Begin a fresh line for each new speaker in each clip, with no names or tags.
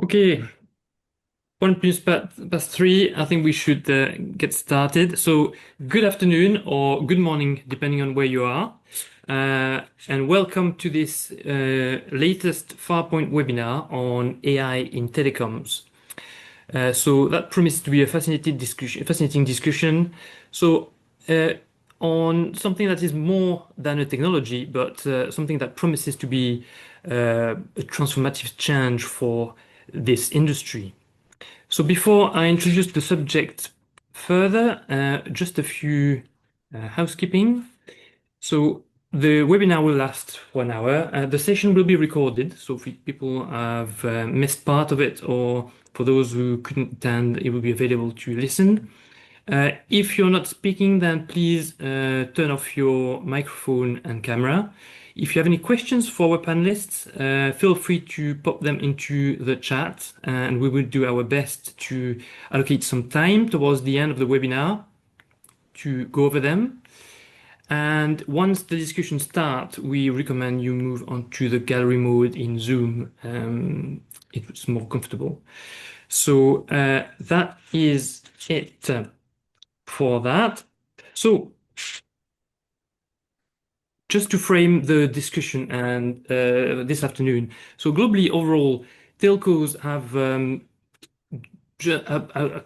Okay, 1 minute past 3. I think we should get started. So, good afternoon or good morning, depending on where you are. And welcome to this latest FarrPoint webinar on AI in telecoms. So that promises to be a fascinating discussion. So, on something that is more than a technology, but something that promises to be a transformative change for this industry. So before I introduce the subject further, just a few housekeeping. So the webinar will last for an hour. The session will be recorded, so if people have missed part of it, or for those who couldn't attend, it will be available to listen. If you're not speaking, then please turn off your microphone and camera. If you have any questions for our panelists, feel free to pop them into the chat, and we will do our best to allocate some time towards the end of the webinar to go over them. And once the discussion starts, we recommend you move on to the gallery mode in Zoom. It's more comfortable. So that is it for that. So just to frame the discussion and this afternoon. So globally, overall, telcos have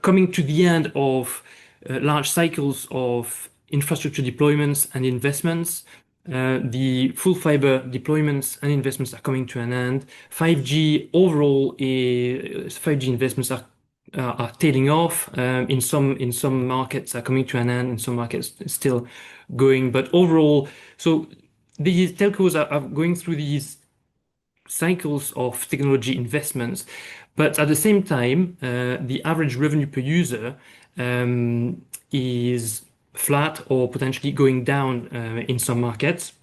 coming to the end of large cycles of infrastructure deployments and investments. The full fiber deployments and investments are coming to an end. 5G overall, 5G investments are tailing off. In some markets are coming to an end. In some markets still going, but overall, so these telcos are going through these cycles of technology investments, but at the same time, the average revenue per user is flat or potentially going down in some markets.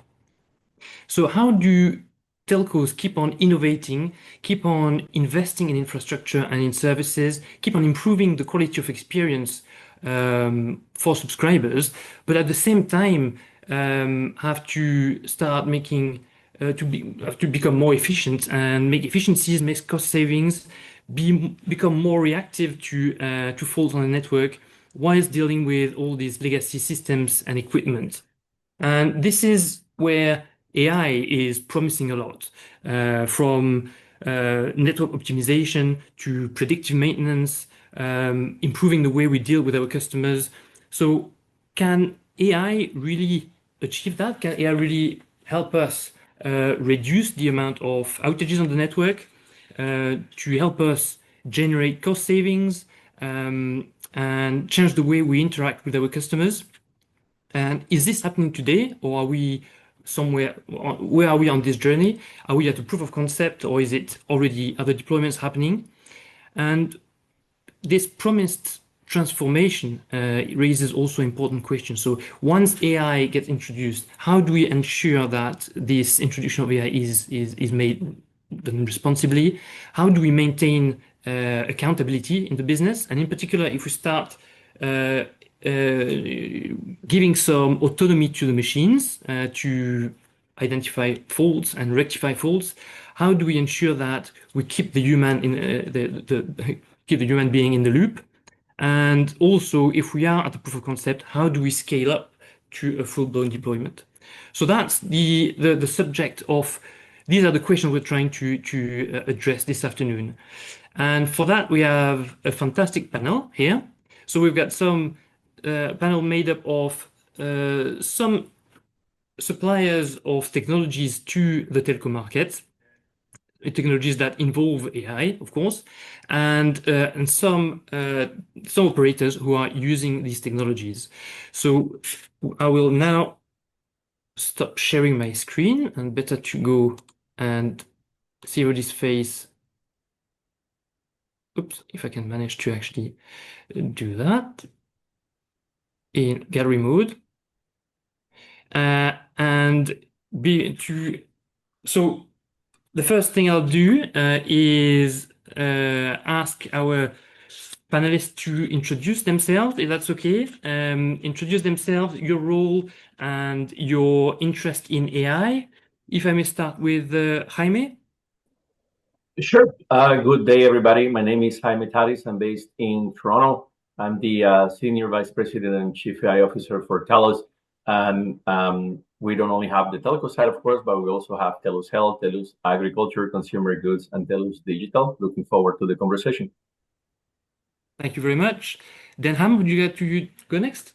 So how do telcos keep on innovating, keep on investing in infrastructure and in services, keep on improving the quality of experience for subscribers, but at the same time have to start making have to become more efficient and make efficiencies, make cost savings, become more reactive to faults on the network, whilst dealing with all these legacy systems and equipment. And this is where AI is promising a lot, from network optimization to predictive maintenance, improving the way we deal with our customers. So, can AI really achieve that? Can AI really help us reduce the amount of outages on the network, to help us generate cost savings, and change the way we interact with our customers? And is this happening today, or are we somewhere? Where are we on this journey? Are we at a proof of concept, or is it already other deployments happening? And this promised transformation raises also important questions. So once AI gets introduced, how do we ensure that this introduction of AI is made done responsibly? How do we maintain accountability in the business? And in particular, if we start giving some autonomy to the machines to identify faults and rectify faults, how do we ensure that we keep the human in keep the human being in the loop? And also, if we are at a proof of concept, how do we scale up to a full-blown deployment? So that's the subject of these are the questions we're trying to address this afternoon. And for that, we have a fantastic panel here. So we've got some panel made up of some suppliers of technologies to the telco market, technologies that involve AI, of course, and some operators who are using these technologies. So I will now stop sharing my screen, and better to go and see everybody's face. Oops, if I can manage to actually do that in gallery mode. So the first thing I'll do is ask our panelists to introduce themselves, if that's okay. Introduce themselves, your role, and your interest in AI. If I may start with Jaime.
Sure. Good day, everybody. My name is Jaime Taris. I'm based in Toronto. I'm the Senior Vice President and Chief AI Officer for Telos. And we don't only have the telco side, of course, but we also have Telos Health, Telos Agriculture, Consumer Goods, and Telos Digital. Looking forward to the conversation.
Thank you very much. Dan Ham, would you like to go next?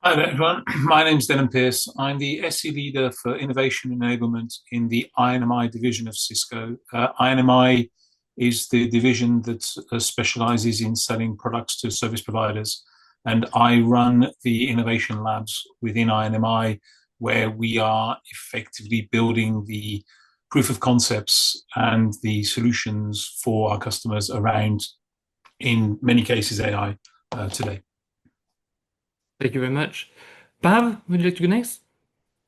Hi there, everyone. My name's Denham Pearce. I'm the SE leader for innovation enablement in the INMI division of Cisco. INMI is the division that specializes in selling products to service providers. And I run the innovation labs within INMI, where we are effectively building the proof of concepts and the solutions for our customers around, in many cases, AI today.
Thank you very much. Pav, would you like to go next?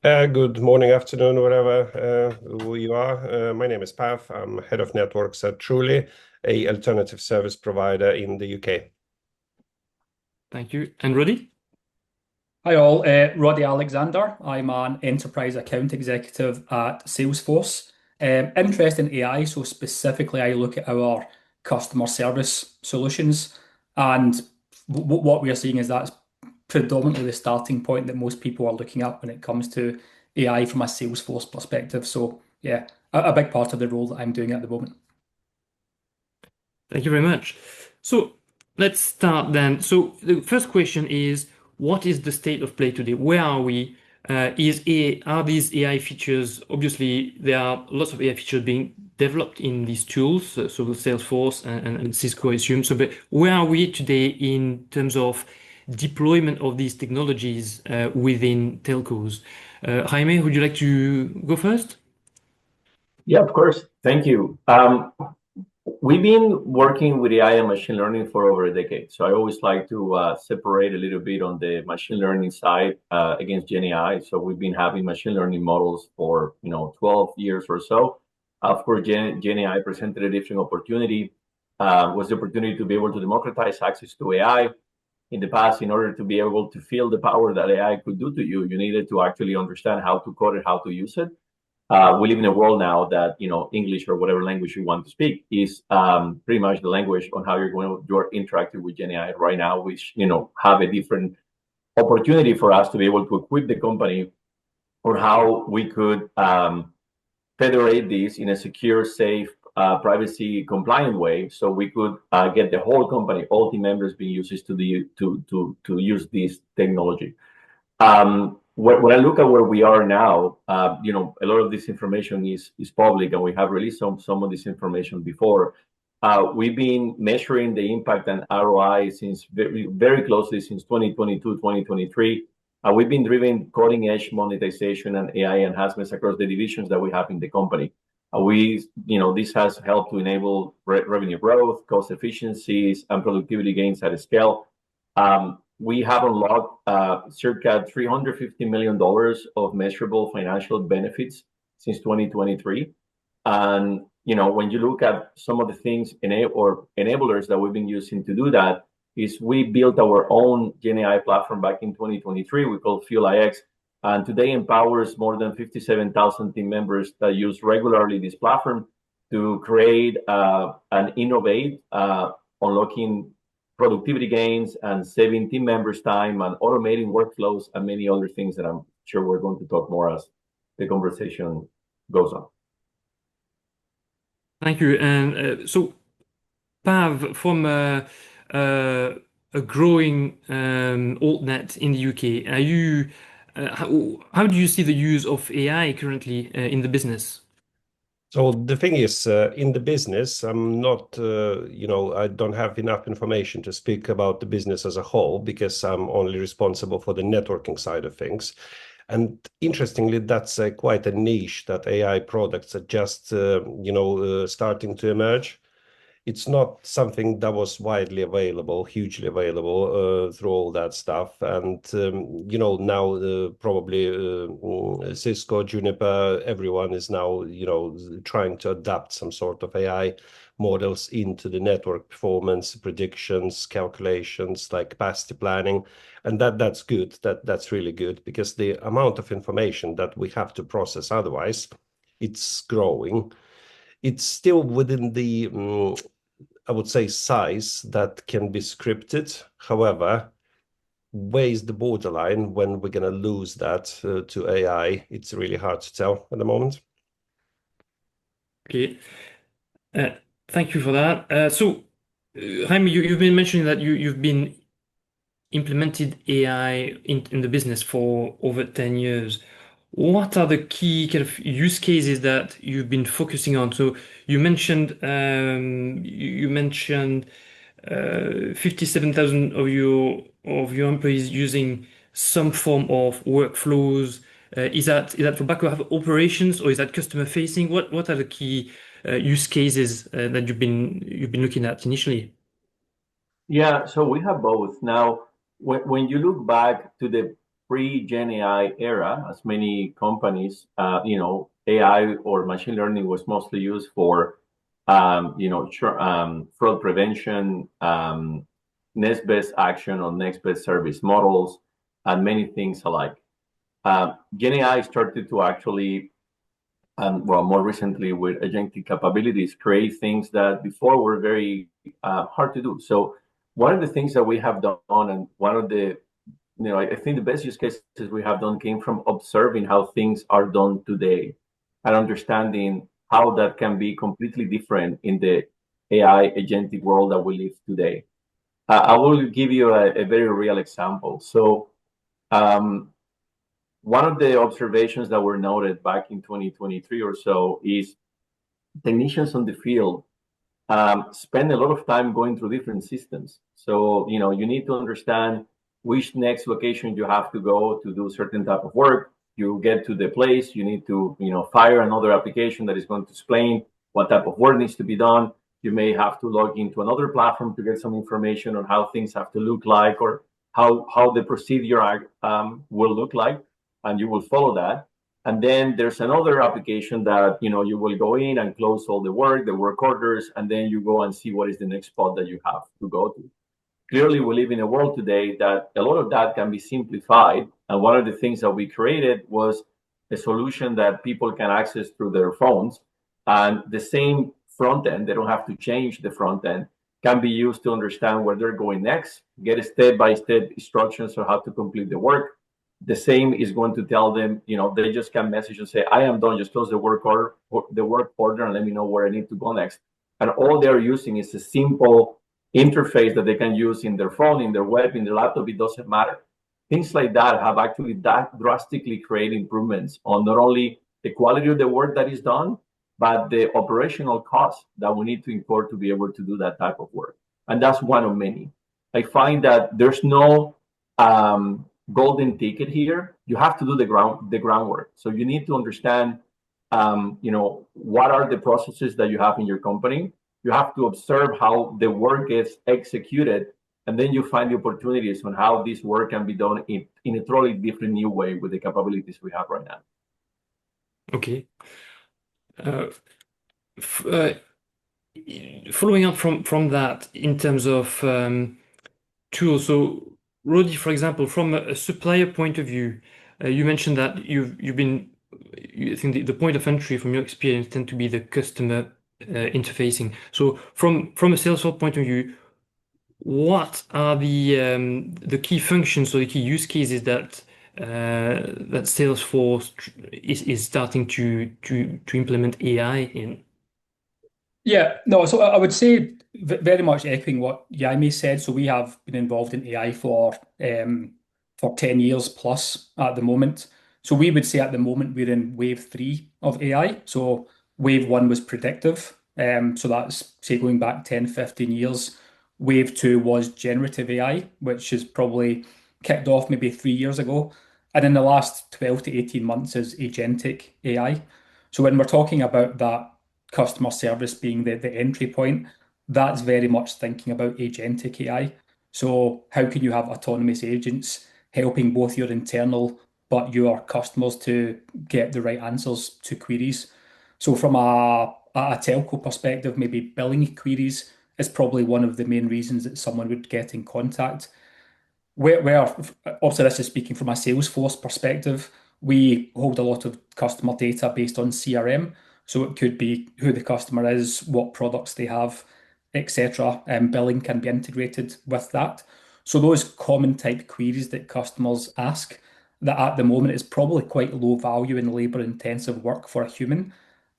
Good morning, afternoon, wherever who you are. My name is Pav. I'm head of networks at Truly, a alternative service provider in the UK.
Thank you. And Roddy?
Hi all, Roddy Alexander. I'm an enterprise account executive at Salesforce. Interest in AI, so specifically I look at our customer service solutions, and what we are seeing is that's predominantly the starting point that most people are looking at when it comes to AI from a Salesforce perspective. So yeah, a big part of the role that I'm doing at the moment.
Thank you very much. So let's start then. So the first question is, what is the state of play today? Where are we? Are these AI features, obviously there are lots of AI features being developed in these tools, so Salesforce and Cisco, I assume. So, but where are we today in terms of deployment of these technologies within telcos? Jaime, would you like to go first?
Yeah, of course. Thank you. We've been working with AI and machine learning for over a decade. So I always like to separate a little bit on the machine learning side against Gen AI. So we've been having machine learning models for 12 years or so. Of course, Gen AI presented a different opportunity. Was the opportunity to be able to democratize access to AI. In the past, in order to be able to feel the power that AI could do to you, you needed to actually understand how to code it, how to use it. We live in a world now that English or whatever language you want to speak is pretty much the language on how you're interacting with Gen AI right now, which have a different opportunity for us to be able to equip the company on how we could federate this in a secure, safe, privacy compliant way, so we could get the whole company, all team members being users to use this technology. When I look at where we are now, a lot of this information is public, and we have released some of this information before. We've been measuring the impact and ROI since very closely since 2022, 2023. We've been driving cutting edge monetization and AI enhancements across the divisions that we have in the company. This has helped to enable revenue growth, cost efficiencies, and productivity gains at a scale. We have unlocked circa $350 million of measurable financial benefits since 2023. And when you look at some of the things or enablers that we've been using to do that, is we built our own Gen AI platform back in 2023. We call Fuel IX, and today empowers more than 57,000 team members that use regularly this platform to create and innovate, unlocking productivity gains and saving team members time and automating workflows and many other things that I'm sure we're going to talk more as the conversation goes on.
Thank you. And so, Pav, from a growing altnet in the UK, how do you see the use of AI currently in the business?
So the thing is, in the business, I'm not, I don't have enough information to speak about the business as a whole because I'm only responsible for the networking side of things. And interestingly, that's quite a niche that AI products are just, starting to emerge. It's not something that was widely available, hugely available through all that stuff. And, now probably Cisco, Juniper, everyone is now, trying to adapt some sort of AI models into the network performance, predictions, calculations, like capacity planning. And that's good. That's really good because the amount of information that we have to process otherwise, it's growing. it's still within the, I would say, size that can be scripted. However, where is the borderline when we're going to lose that to AI? It's really hard to tell at the moment.
Okay. Thank you for that. So, Jaime, you've been mentioning that you've been implemented AI in the business for over 10 years. What are the key kind of use cases that you've been focusing on? So you mentioned 57,000 of your employees using some form of workflows. Is that for back operations or is that customer facing? What are the key use cases that you've been looking at initially?
Yeah, so we have both. Now, when you look back to the pre-Gen AI era, as many companies, AI or machine learning was mostly used for, fraud prevention, next best action or next best service models, and many things alike. Gen AI started to actually, more recently with agentic capabilities, create things that before were very hard to do. So one of the things that we have done, and one of the, I think the best use cases we have done came from observing how things are done today and understanding how that can be completely different in the AI agentic world that we live today. I will give you a very real example. So one of the observations that were noted back in 2023 or so is technicians on the field spend a lot of time going through different systems. So, you need to understand which next location you have to go to do certain type of work. You get to the place, you need to, fire another application that is going to explain what type of work needs to be done. You may have to log into another platform to get some information on how things have to look like or how the procedure will look like, and you will follow that. And then there's another application that, you will go in and close all the work orders, and then you go and see what is the next spot that you have to go to. Clearly, we live in a world today that a lot of that can be simplified. And one of the things that we created was a solution that people can access through their phones. And the same front end, they don't have to change the front end, can be used to understand where they're going next, get step-by-step instructions on how to complete the work. The same is going to tell them, they just can message and say, I am done, just close the work order and let me know where I need to go next. And all they're using is a simple interface that they can use in their phone, in their web, in their laptop. It doesn't matter. Things like that have actually drastically created improvements on not only the quality of the work that is done, but the operational cost that we need to incur to be able to do that type of work. And that's one of many. I find that there's no golden ticket here. You have to do the groundwork. So you need to understand, what are the processes that you have in your company. You have to observe how the work is executed, and then you find the opportunities on how this work can be done in a totally different new way with the capabilities we have right now.
Okay. Following up from that in terms of tools, so Rodi, for example, from a supplier point of view, you mentioned that I think the point of entry from your experience tend to be the customer interfacing. So from a Salesforce point of view, what are the key functions or the key use cases that Salesforce is starting to implement AI in?
Yeah, no, so I would say very much echoing what Jaime said. So we have been involved in AI for 10 years plus at the moment. So we would say at the moment we're in wave 3 of AI. So wave 1 was predictive. So that's, say, going back 10, 15 years. Wave 2 was generative AI, which is probably kicked off maybe 3 years ago. And in the last 12 to 18 months is agentic AI. So when we're talking about that customer service being the entry point, that's very much thinking about agentic AI. So how can you have autonomous agents helping both your internal but your customers to get the right answers to queries? So from a telco perspective, maybe billing queries is probably one of the main reasons that someone would get in contact. Where obviously this is speaking from a Salesforce perspective, we hold a lot of customer data based on CRM. So it could be who the customer is, what products they have, etc. And billing can be integrated with that. So those common type queries that customers ask that at the moment is probably quite low value and labor intensive work for a human.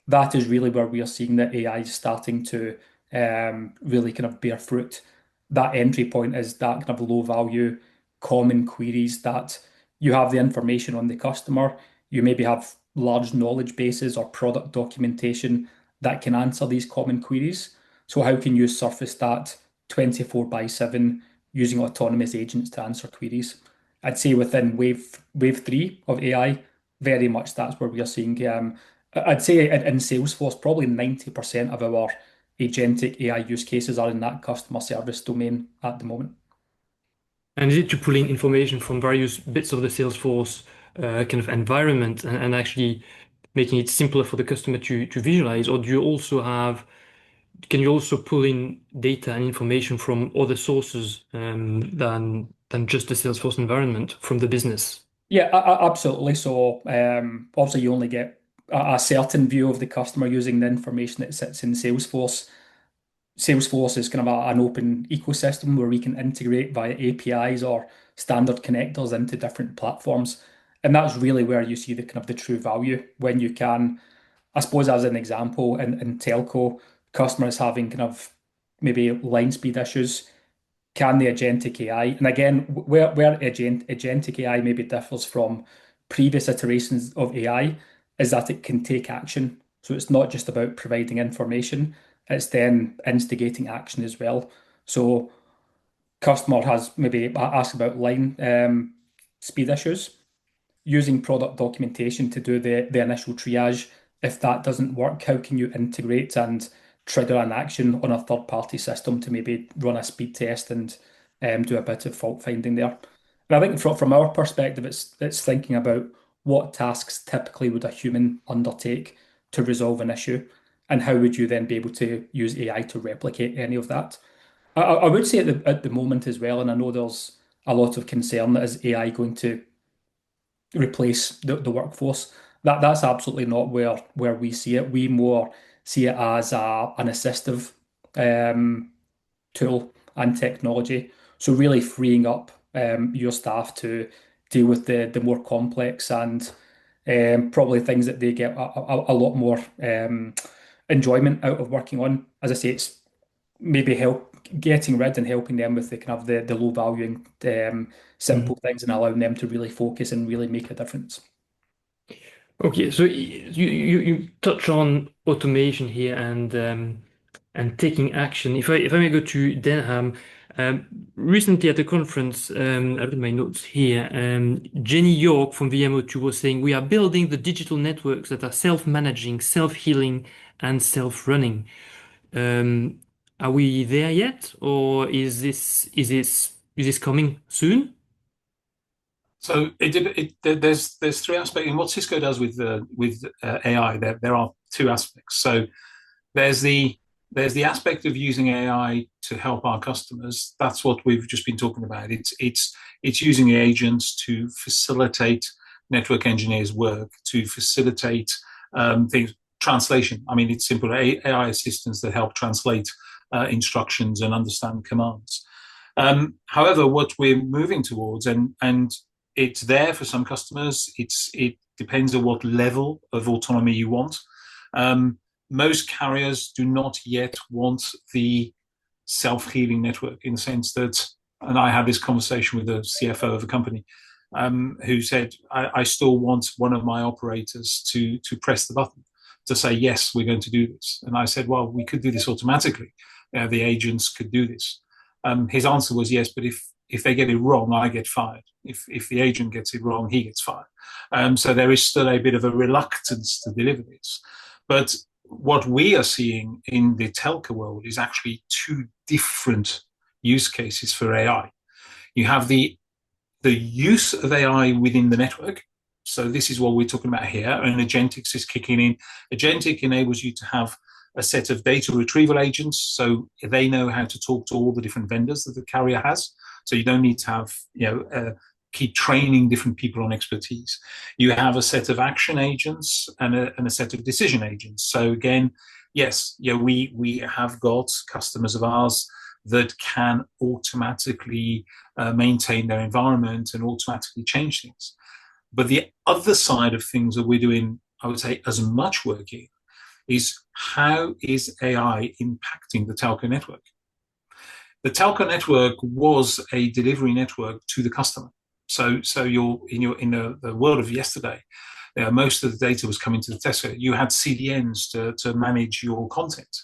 That is really where we are seeing that AI is starting to really kind of bear fruit. That entry point is that kind of low value common queries that you have the information on the customer. You maybe have large knowledge bases or product documentation that can answer these common queries. So how can you surface that 24 by 7 using autonomous agents to answer queries? I'd say within wave three of AI, very much that's where we are seeing. I'd say in Salesforce, probably 90% of our agentic AI use cases are in that customer service domain at the moment.
And is it to pull in information from various bits of the Salesforce kind of environment and actually making it simpler for the customer to visualize? Or do you also have, can you also pull in data and information from other sources than just the Salesforce environment from the business?
Yeah, absolutely. So obviously you only get a certain view of the customer using the information that sits in Salesforce. Salesforce is kind of an open ecosystem where we can integrate via APIs or standard connectors into different platforms. And that's really where you see the kind of the true value when you can, I suppose, as an example, in telco, customers having kind of maybe line speed issues. Can the agentic AI, and again, where agentic AI maybe differs from previous iterations of AI, is that it can take action. So it's not just about providing information, it's then instigating action as well. So customer has maybe asked about line speed issues, using product documentation to do the initial triage. If that doesn't work, how can you integrate and trigger an action on a third-party system to maybe run a speed test and do a bit of fault finding there? And I think from our perspective, it's thinking about what tasks typically would a human undertake to resolve an issue, and how would you then be able to use AI to replicate any of that? I would say at the moment as well, and I know there's a lot of concern that is AI going to replace the workforce. That's absolutely not where we see it. We more see it as an assistive tool and technology. So really freeing up your staff to deal with the more complex and probably things that they get a lot more enjoyment out of working on. As I say, it's maybe getting rid and helping them with the kind of the low value and simple things and allowing them to really focus and really make a difference.
Okay, so you touch on automation here and taking action. If I may go to Denham, recently at the conference, I've got my notes here. Jenny York from VMO2 was saying we are building the digital networks that are self-managing, self-healing, and self-running. Are we there yet, or is this coming soon?
So there's three aspects in what Cisco does with AI. There are two aspects. So there's the aspect of using AI to help our customers. That's what we've just been talking about. It's using the agents to facilitate network engineers' work, to facilitate things, translation. I mean, it's simple AI assistants that help translate instructions and understand commands. However, what we're moving towards, and it's there for some customers, it depends on what level of autonomy you want. Most carriers do not yet want the self-healing network, in the sense that, and I had this conversation with the CFO of a company who said, I still want one of my operators to press the button to say, yes, we're going to do this. And I said, well, we could do this automatically. The agents could do this. His answer was yes, but if they get it wrong, I get fired. If the agent gets it wrong, he gets fired. So there is still a bit of a reluctance to deliver this. But what we are seeing in the telco world is actually two different use cases for AI. You have the use of AI within the network. So this is what we're talking about here, and Agentics is kicking in. Agentic enables you to have a set of data retrieval agents, so they know how to talk to all the different vendors that the carrier has. So you don't need to have keep training different people on expertise. You have a set of action agents and a set of decision agents. So again, yes, we have got customers of ours that can automatically maintain their environment and automatically change things. But the other side of things that we're doing, I would say, as much work in, is how is AI impacting the telco network? The telco network was a delivery network to the customer. So you're in the world of yesterday. Most of the data was coming to the telco. You had CDNs to manage your content.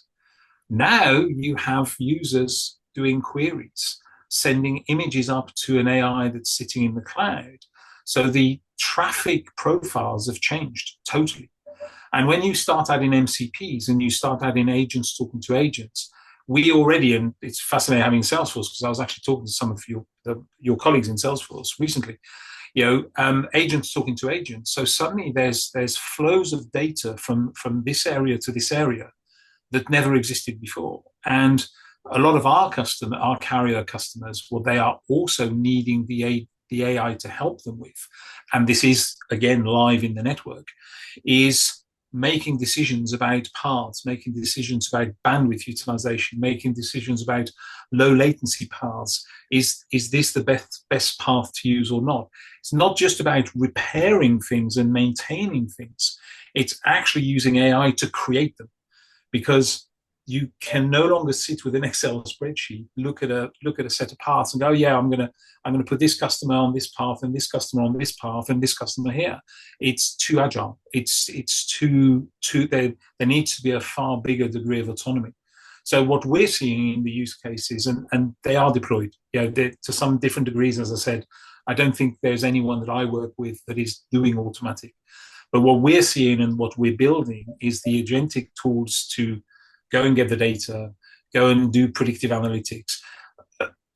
Now you have users doing queries, sending images up to an AI that's sitting in the cloud. So the traffic profiles have changed totally. And when you start adding MCPs and you start adding agents talking to agents, we already, and it's fascinating having Salesforce, because I was actually talking to some of your colleagues in Salesforce recently, agents talking to agents. So suddenly there's flows of data from this area to this area that never existed before. And a lot of our carrier customers, what they are also needing the AI to help them with, and this is again live in the network, is making decisions about paths, making decisions about bandwidth utilization, making decisions about low latency paths. Is this the best path to use or not? It's not just about repairing things and maintaining things. It's actually using AI to create them, because you can no longer sit with an Excel spreadsheet, look at a set of paths and go, yeah, I'm gonna put this customer on this path and this customer on this path and this customer here. It's too agile. It's too there needs to be a far bigger degree of autonomy. So what we're seeing in the use cases, and they are deployed, to some different degrees, as I said. I don't think there's anyone that I work with that is doing automatic. But what we're seeing and what we're building is the agentic tools to go and get the data, go and do predictive analytics.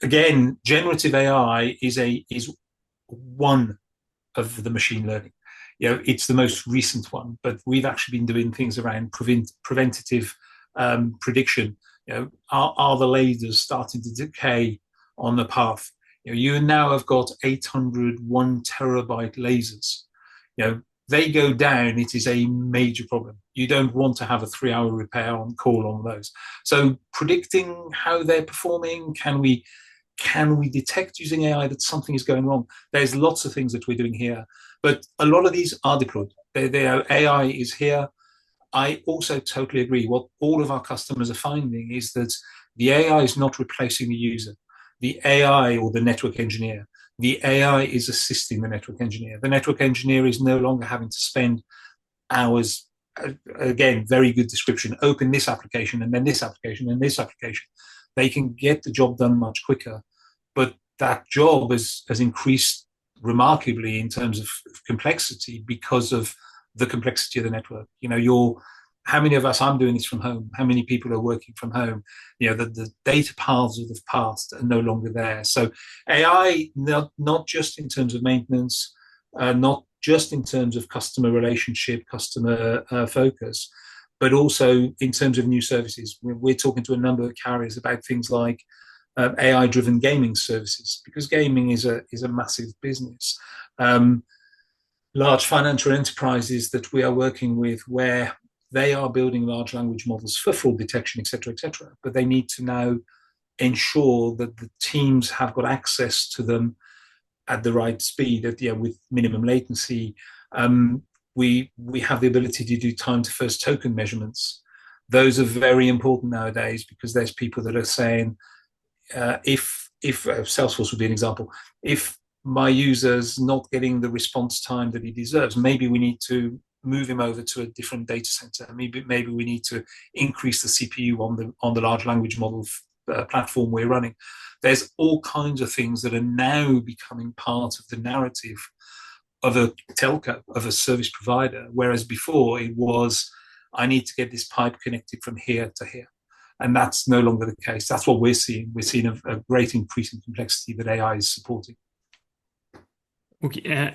Again, generative AI is one of the machine learning. It's the most recent one, but we've actually been doing things around preventative prediction. Are the lasers starting to decay on the path? You now have got 800 1 terabyte lasers. They go down, it is a major problem. You don't want to have a 3-hour repair on call on those. So predicting how they're performing, can we detect using AI that something is going wrong? There's lots of things that we're doing here, but a lot of these are deployed. AI is here. I also totally agree. What all of our customers are finding is that the AI is not replacing the user. The AI, or the network engineer, the AI is assisting the network engineer. The network engineer is no longer having to spend hours, again, very good description, open this application and then this application and this application. They can get the job done much quicker, but that job has increased remarkably in terms of complexity because of the complexity of the network. How many of us, I'm doing this from home, how many people are working from home? The data paths of the past are no longer there. So AI, not just in terms of maintenance, not just in terms of customer relationship, customer focus, but also in terms of new services. We're talking to a number of carriers about things like AI-driven gaming services, because gaming is a massive business. Large financial enterprises that we are working with, where they are building large language models for fraud detection, et cetera, but they need to now ensure that the teams have got access to them at the right speed, with minimum latency. We have the ability to do time to first token measurements. Those are very important nowadays, because there's people that are saying, if Salesforce would be an example, if my user's not getting the response time that he deserves, maybe we need to move him over to a different data center. Maybe we need to increase the CPU on the large language model platform we're running. There's all kinds of things that are now becoming part of the narrative of a telco, of a service provider, whereas before it was, I need to get this pipe connected from here to here. And that's no longer the case. That's what we're seeing. We're seeing a great increase in complexity that AI is supporting.
Okay,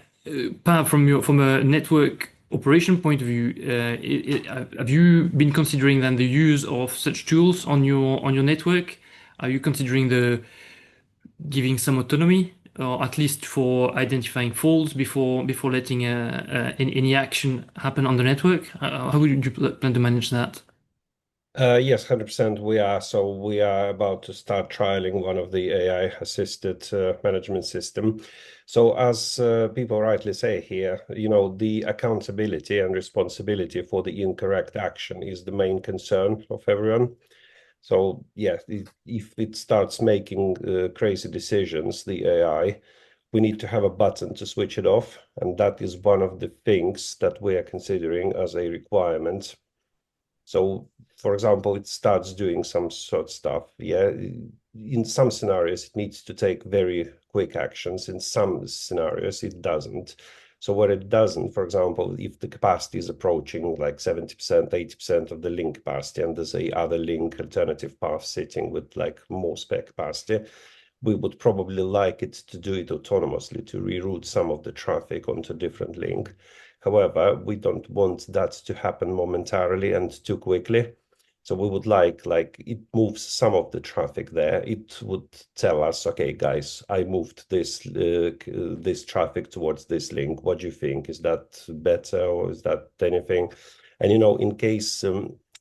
Pat, from a network operation point of view, have you been considering then the use of such tools on your network? Are you considering giving some autonomy or at least for identifying faults before letting any action happen on the network? How would you plan to manage that?
Yes, 100% we are. So we are about to start trialing one of the AI-assisted management system. So as people rightly say here, the accountability and responsibility for the incorrect action is the main concern of everyone. So yeah, if it starts making crazy decisions, the AI, we need to have a button to switch it off. And that is one of the things that we are considering as a requirement. So, for example, it starts doing some sort of stuff. Yeah, in some scenarios, it needs to take very quick actions. In some scenarios, it doesn't. So where it doesn't, for example, if the capacity is approaching like 70%, 80% of the link capacity, and there's a other link alternative path sitting with like more spare capacity, we would probably like it to do it autonomously to reroute some of the traffic onto a different link. However, we don't want that to happen momentarily and too quickly. So we would like it moves some of the traffic there. It would tell us, okay, guys, I moved this traffic towards this link. What do you think? Is that better or is that anything? And in case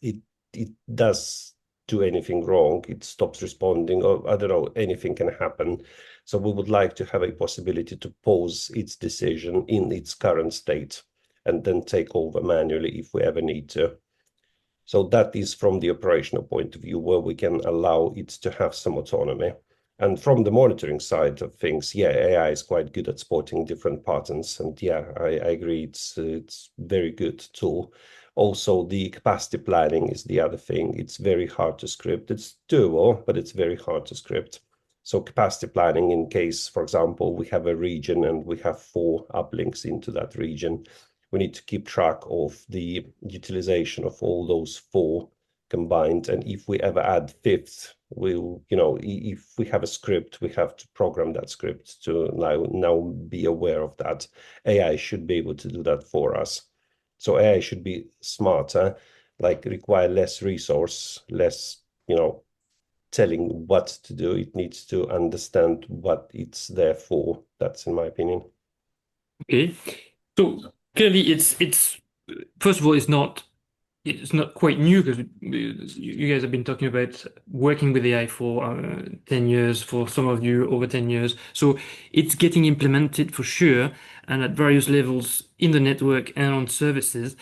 it does do anything wrong, it stops responding, or I don't know, anything can happen. So we would like to have a possibility to pause its decision in its current state and then take over manually if we ever need to. So that is from the operational point of view where we can allow it to have some autonomy. And from the monitoring side of things, yeah, AI is quite good at spotting different patterns. And yeah, I agree, it's very good tool. Also, the capacity planning is the other thing. It's very hard to script. It's doable, but it's very hard to script. So capacity planning in case, for example, we have a region and we have 4 uplinks into that region. We need to keep track of the utilization of all those 4 combined. And if we ever add 5th, if we have a script, we have to program that script to now be aware of that. AI should be able to do that for us. So AI should be smarter, like require less resource, less, telling what to do. It needs to understand what it's there for. That's in my opinion.
Okay. So clearly it's first of all, it's not quite new because you guys have been talking about working with AI for 10 years, for some of you over 10 years. So it's getting implemented for sure and at various levels in the network and on services.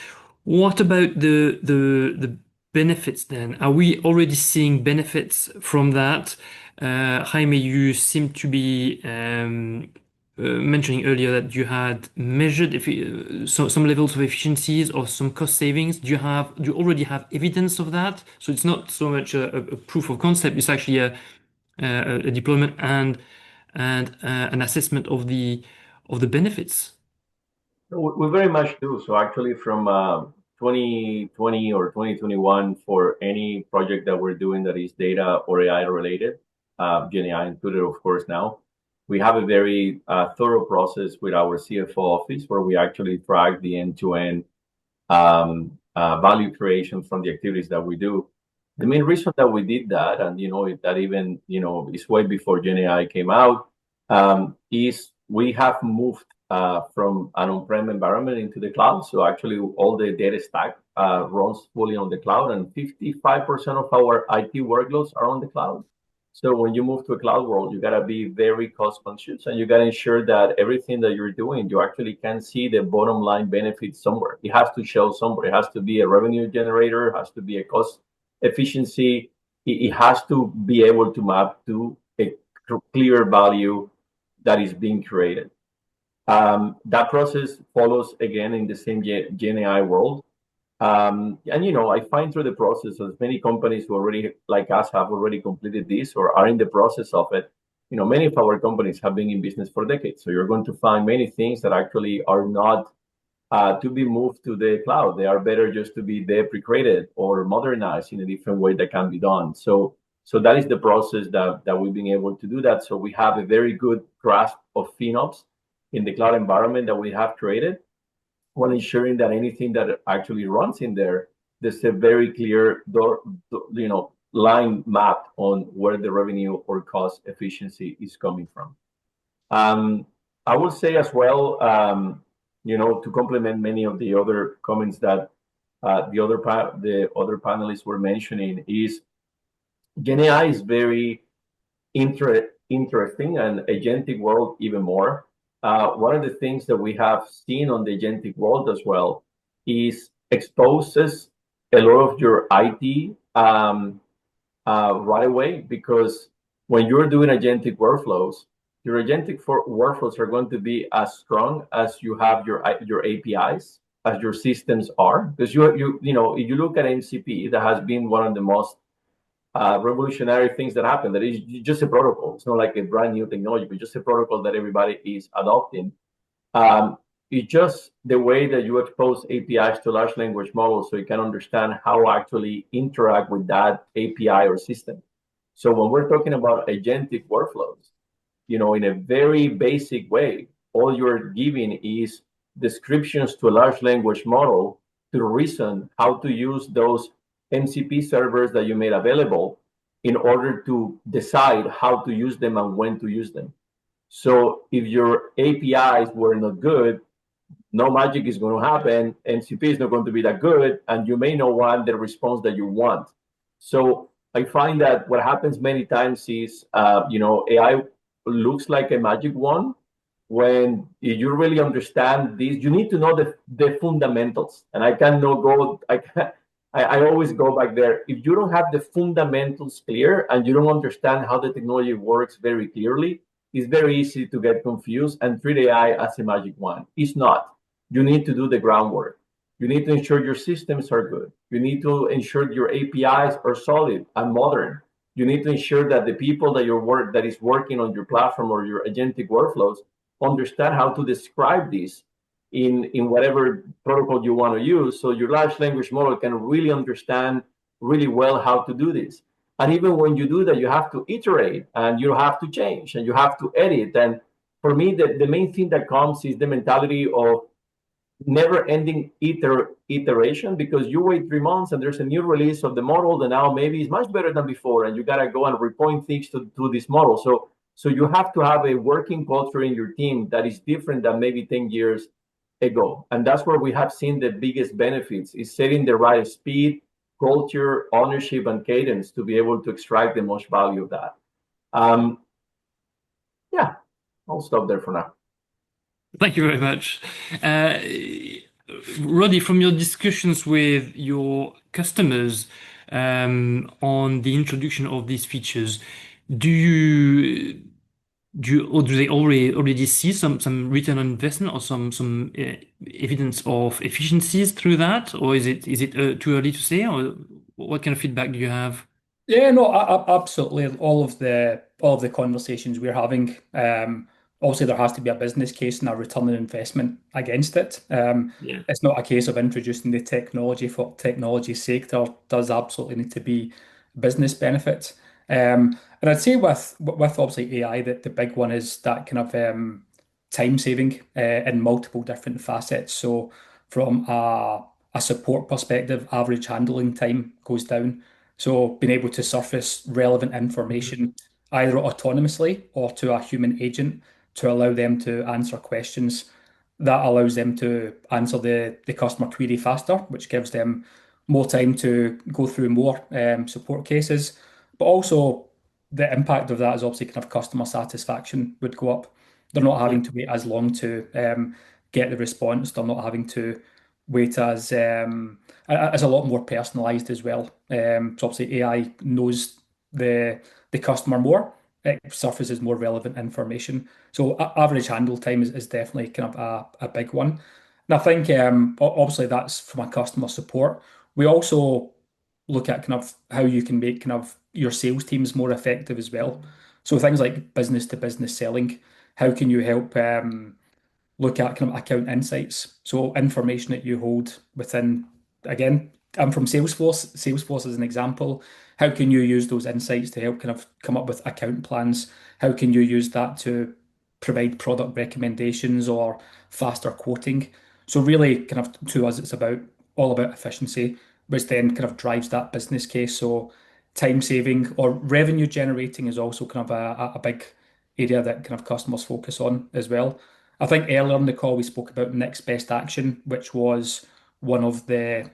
What about the benefits then? Are we already seeing benefits from that? Jaime, you seem to be mentioning earlier that you had measured some levels of efficiencies or some cost savings. Do you already have evidence of that? So it's not so much a proof of concept, it's actually a deployment and an assessment of the benefits.
We very much do. So actually from 2020 or 2021, for any project that we're doing that is data or AI related, Gen AI included, of course, now, we have a very thorough process with our CFO office where we actually track the end-to-end value creation from the activities that we do. The main reason that we did that, and that even is way before Gen AI came out, is we have moved from an on-prem environment into the cloud. So actually, all the data stack runs fully on the cloud, and 55% of our IT workloads are on the cloud. So when you move to a cloud world, you gotta be very cost conscious, and you gotta ensure that everything that you're doing, you actually can see the bottom line benefits somewhere. It has to show somewhere. It has to be a revenue generator. It has to be a cost efficiency. It has to be able to map to a clear value that is being created. That process follows again in the same Gen AI world. And I find through the process, as many companies who already, like us, have already completed this or are in the process of it, many of our companies have been in business for decades. So you're going to find many things that actually are not to be moved to the cloud. They are better just to be deprecated or modernized in a different way that can be done. So that is the process that we've been able to do that. So we have a very good grasp of FinOps in the cloud environment that we have created, while ensuring that anything that actually runs in there, there's a very clear line mapped on where the revenue or cost efficiency is coming from. I will say as well, to complement many of the other comments that the other panelists were mentioning, is Gen AI is very interesting, and agentic world even more. One of the things that we have seen on the agentic world as well is exposes a lot of your IT right away, because when you're doing agentic workflows, your agentic workflows are going to be as strong as you have your APIs, as your systems are. Because if you look at MCP, that has been one of the most revolutionary things that happened. That is just a protocol. It's not like a brand new technology, but just a protocol that everybody is adopting. It's just the way that you expose APIs to large language models so you can understand how actually interact with that API or system. So when we're talking about agentic workflows, in a very basic way, all you're giving is descriptions to a large language model to reason how to use those MCP servers that you made available in order to decide how to use them and when to use them. So if your APIs were not good, no magic is going to happen. MCP is not going to be that good, and you may not want the response that you want. So I find that what happens many times is, AI looks like a magic wand. When you really understand this, you need to know the fundamentals. And I cannot go. I always go back there. If you don't have the fundamentals clear and you don't understand how the technology works very clearly, it's very easy to get confused and treat AI as a magic wand. It's not. You need to do the groundwork. You need to ensure your systems are good. You need to ensure your APIs are solid and modern. You need to ensure that the people that is working on your platform or your agentic workflows understand how to describe this in whatever protocol you want to use, so your large language model can really understand really well how to do this. And even when you do that, you have to iterate, and you have to change, and you have to edit. And for me, the main thing that comes is the mentality of never-ending iteration, because you wait 3 months and there's a new release of the model that now maybe is much better than before, and you got to go and repoint things to this model. So you have to have a working culture in your team that is different than maybe 10 years ago. And that's where we have seen the biggest benefits, is setting the right speed, culture, ownership, and cadence to be able to extract the most value of that. Yeah, I'll stop there for now.
Thank you very much. Roddy, from your discussions with your customers on the introduction of these features, do they already see some return on investment or some evidence of efficiencies through that, or is it too early to say, or what kind of feedback do you have?
Yeah, no, absolutely. All of the conversations we're having, obviously there has to be a business case and a return on investment against it.
Yeah.
It's not a case of introducing the technology for technology's sake. There does absolutely need to be business benefit. And I'd say with obviously AI, that the big one is that kind of time saving in multiple different facets. So from a support perspective, average handling time goes down. So being able to surface relevant information either autonomously or to a human agent to allow them to answer questions, that allows them to answer the customer query faster, which gives them more time to go through more support cases. But also the impact of that is obviously kind of customer satisfaction would go up. They're not having to wait as long to get the response. They're not having to wait as a lot more personalized as well. So obviously AI knows the customer more. It surfaces more relevant information. So average handle time is definitely kind of a big one. And I think obviously that's from a customer support. We also look at kind of how you can make kind of your sales teams more effective as well. So things like business to business selling, how can you help look at kind of account insights? So information that you hold within, again, I'm from Salesforce. Salesforce is an example. How can you use those insights to help kind of come up with account plans? How can you use that to provide product recommendations or faster quoting? So really kind of to us, it's all about efficiency, which then kind of drives that business case. So time saving or revenue generating is also kind of a big area that kind of customers focus on as well. I think earlier in the call we spoke about next best action, which was one of the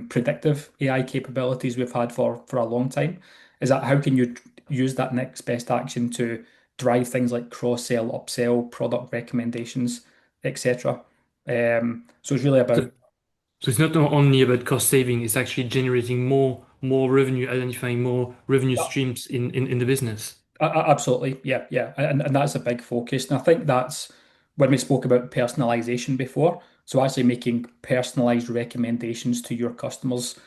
predictive AI capabilities we've had for a long time. Is that how can you use that next best action to drive things like cross-sell, upsell, product recommendations, etc. So it's really about
So it's not only about cost saving, it's actually generating more revenue, identifying more revenue streams in the business.
Absolutely, yeah, yeah, and that's a big focus. And I think that's when we spoke about personalization before. So actually making personalized recommendations to your customers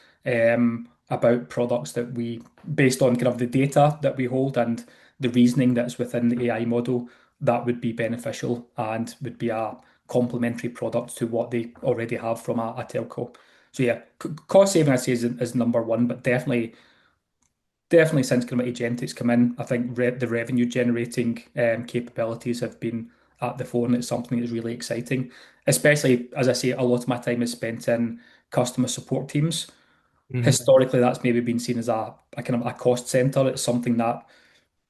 about products that we, based on kind of the data that we hold and the reasoning that's within the AI model, that would be beneficial and would be a complementary product to what they already have from a telco. So yeah, cost saving I'd say is number one, but definitely since kind of agentics come in, I think the revenue generating capabilities have been at the fore, and it's something that's really exciting. Especially as I say, a lot of my time is spent in customer support teams. Historically, that's maybe been seen as a kind of a cost center. It's something that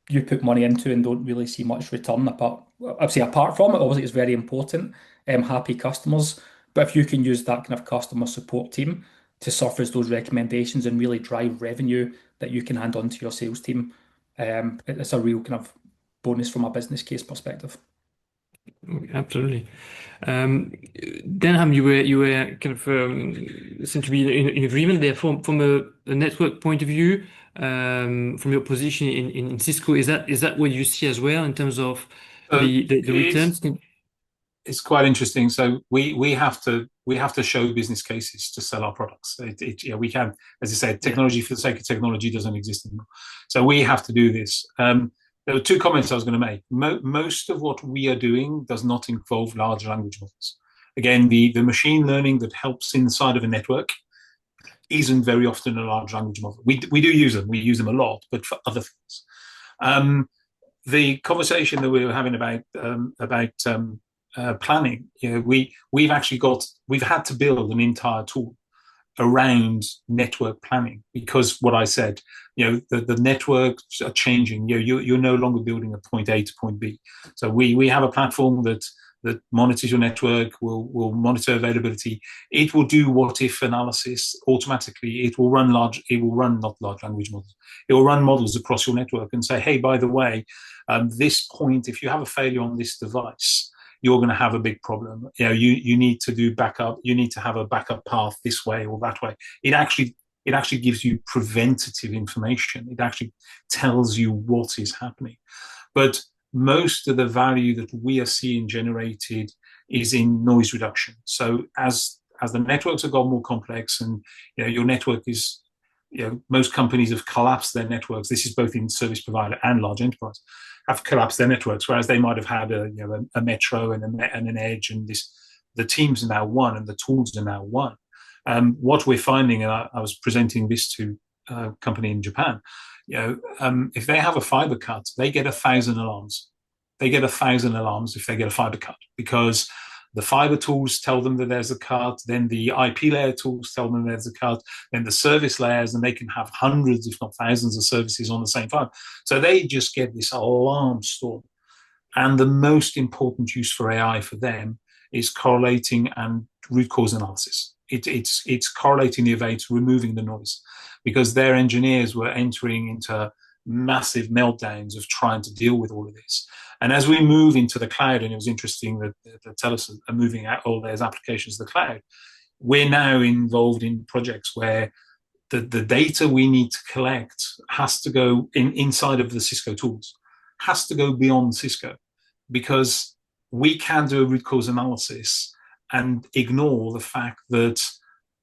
you put money into and don't really see much return apart from it. Obviously, it's very important. Happy customers, but if you can use that kind of customer support team to surface those recommendations and really drive revenue that you can hand on to your sales team, it's a real kind of bonus from a business case perspective.
Absolutely. Denham, you were kind of seem to be in agreement there from a network point of view, from your position in Cisco. Is that what you see as well in terms of the returns?
It's quite interesting. So we have to show business cases to sell our products. We can, as I said, technology for the sake of technology doesn't exist anymore. So we have to do this. There were two comments I was going to make. Most of what we are doing does not involve large language models. Again, the machine learning that helps inside of a network isn't very often a large language model. We do use them. We use them a lot, but for other things. The conversation that we were having about planning, we've had to build an entire tool around network planning, because what I said, the networks are changing. You're no longer building a point A to point B. So we have a platform that monitors your network, will monitor availability. It will do what if analysis automatically. It will run not large language models. It will run models across your network and say, hey, by the way, this point, if you have a failure on this device, you're going to have a big problem. You need to do backup. You need to have a backup path this way or that way. It actually gives you preventative information. It actually tells you what is happening. But most of the value that we are seeing generated is in noise reduction. So as the networks have got more complex, and your network is, most companies have collapsed their networks. This is both in service provider and large enterprise, have collapsed their networks, whereas they might have had a metro and an edge, and the teams are now one and the tools are now one. What we're finding, and I was presenting this to a company in Japan, if they have a fiber cut, they get 1,000 alarms. They get 1,000 alarms if they get a fiber cut, because the fiber tools tell them that there's a cut, then the IP layer tools tell them there's a cut, then the service layers, and they can have hundreds, if not thousands, of services on the same fiber. So they just get this alarm storm. And the most important use for AI for them is correlating and root cause analysis. It's correlating the events, removing the noise, because their engineers were entering into massive meltdowns of trying to deal with all of this. And as we move into the cloud, and it was interesting that the Telcos are moving out all their applications to the cloud, we're now involved in projects where the data we need to collect has to go inside of the Cisco tools, has to go beyond Cisco, because we can do a root cause analysis and ignore the fact that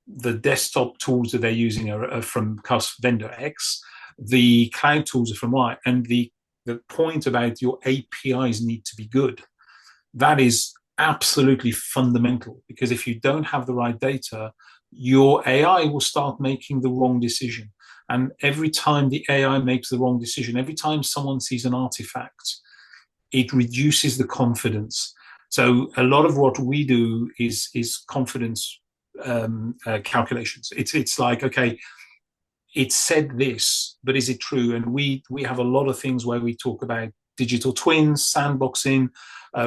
the desktop tools that they're using are from vendor X, the cloud tools are from Y, and the point about your APIs need to be good. That is absolutely fundamental, because if you don't have the right data, your AI will start making the wrong decision. And every time the AI makes the wrong decision, every time someone sees an artifact, it reduces the confidence. So a lot of what we do is confidence calculations. It's like, okay, it said this, but is it true? And we have a lot of things where we talk about digital twins, sandboxing,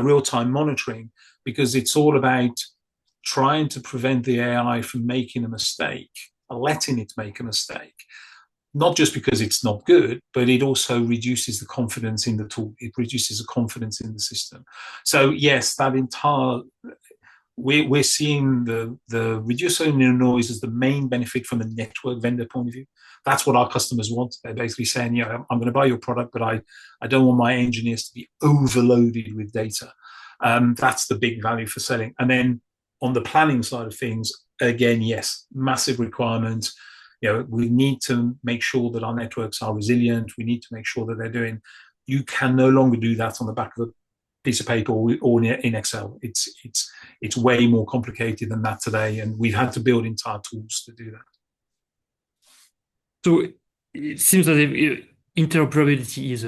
real-time monitoring, because it's all about trying to prevent the AI from making a mistake, letting it make a mistake. Not just because it's not good, but it also reduces the confidence in the tool. It reduces the confidence in the system. So yes, that entire we're seeing the reducing noise as the main benefit from a network vendor point of view. That's what our customers want. They're basically saying, yeah, I'm going to buy your product, but I don't want my engineers to be overloaded with data. That's the big value for selling. And then on the planning side of things, again, yes, massive requirement. We need to make sure that our networks are resilient. We need to make sure that they're doing. You can no longer do that on the back of a piece of paper or in Excel. It's way more complicated than that today, and we've had to build entire tools to do that.
So it seems that interoperability is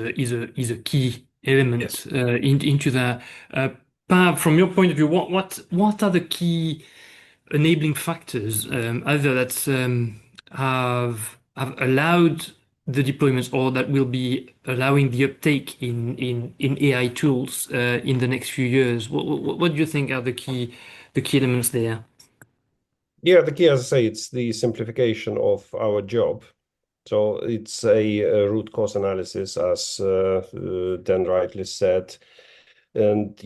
a key element,
Yes.
Into that. Perhaps from your point of view, what are the key enabling factors, either that have allowed the deployments or that will be allowing the uptake in AI tools in the next few years? What do you think are the key elements there?
Yeah, the key, as I say, it's the simplification of our job. So it's a root cause analysis, as Dan rightly said. And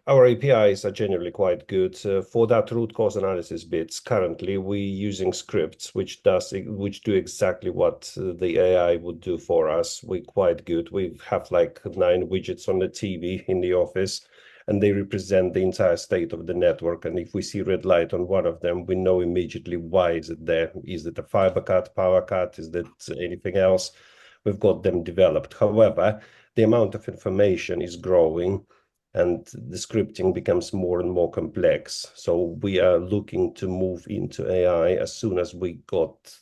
our APIs are generally quite good for that root cause analysis bits. Currently, we're using scripts which do exactly what the AI would do for us. We're quite good. We have like 9 widgets on the TV in the office, and they represent the entire state of the network. And if we see red light on one of them, we know immediately why is it there. Is it a fiber cut, power cut? Is that anything else? We've got them developed. However, the amount of information is growing, and the scripting becomes more and more complex. So we are looking to move into AI as soon as we got,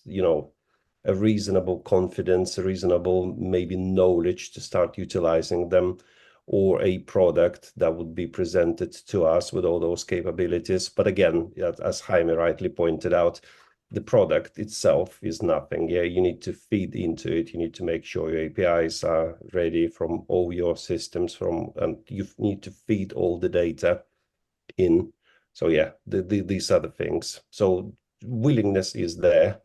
a reasonable confidence, a reasonable maybe knowledge to start utilizing them, or a product that would be presented to us with all those capabilities. But again, as Jaime rightly pointed out, the product itself is nothing. Yeah, you need to feed into it. You need to make sure your APIs are ready from all your systems, and you need to feed all the data in. So yeah, these are the things. So willingness is there,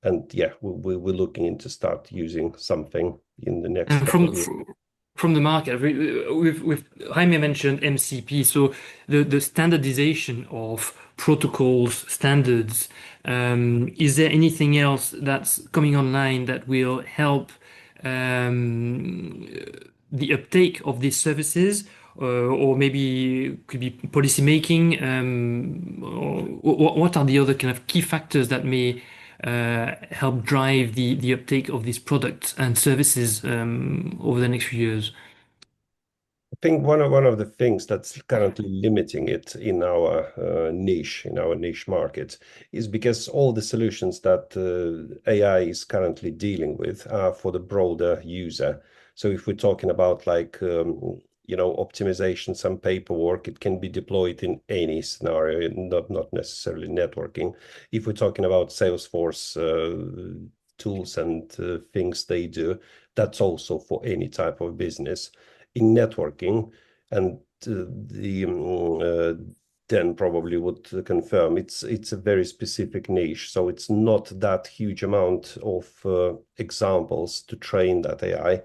and yeah, we're looking into start using something in the next
And
couple of years.
from the market, we've Jaime mentioned MCP, so the standardization of protocols, standards. Is there anything else that's coming online that will help the uptake of these services, or maybe could be policy making? Or what are the other kind of key factors that may help drive the uptake of these products and services over the next few years?
I think one of the things that's currently limiting it in our niche market, is because all the solutions that AI is currently dealing with are for the broader user. So if we're talking about like optimization, some paperwork, it can be deployed in any scenario, not necessarily networking. If we're talking about Salesforce tools and things they do, that's also for any type of business. In networking, and Dan probably would confirm, it's a very specific niche, so it's not that huge amount of examples to train that AI.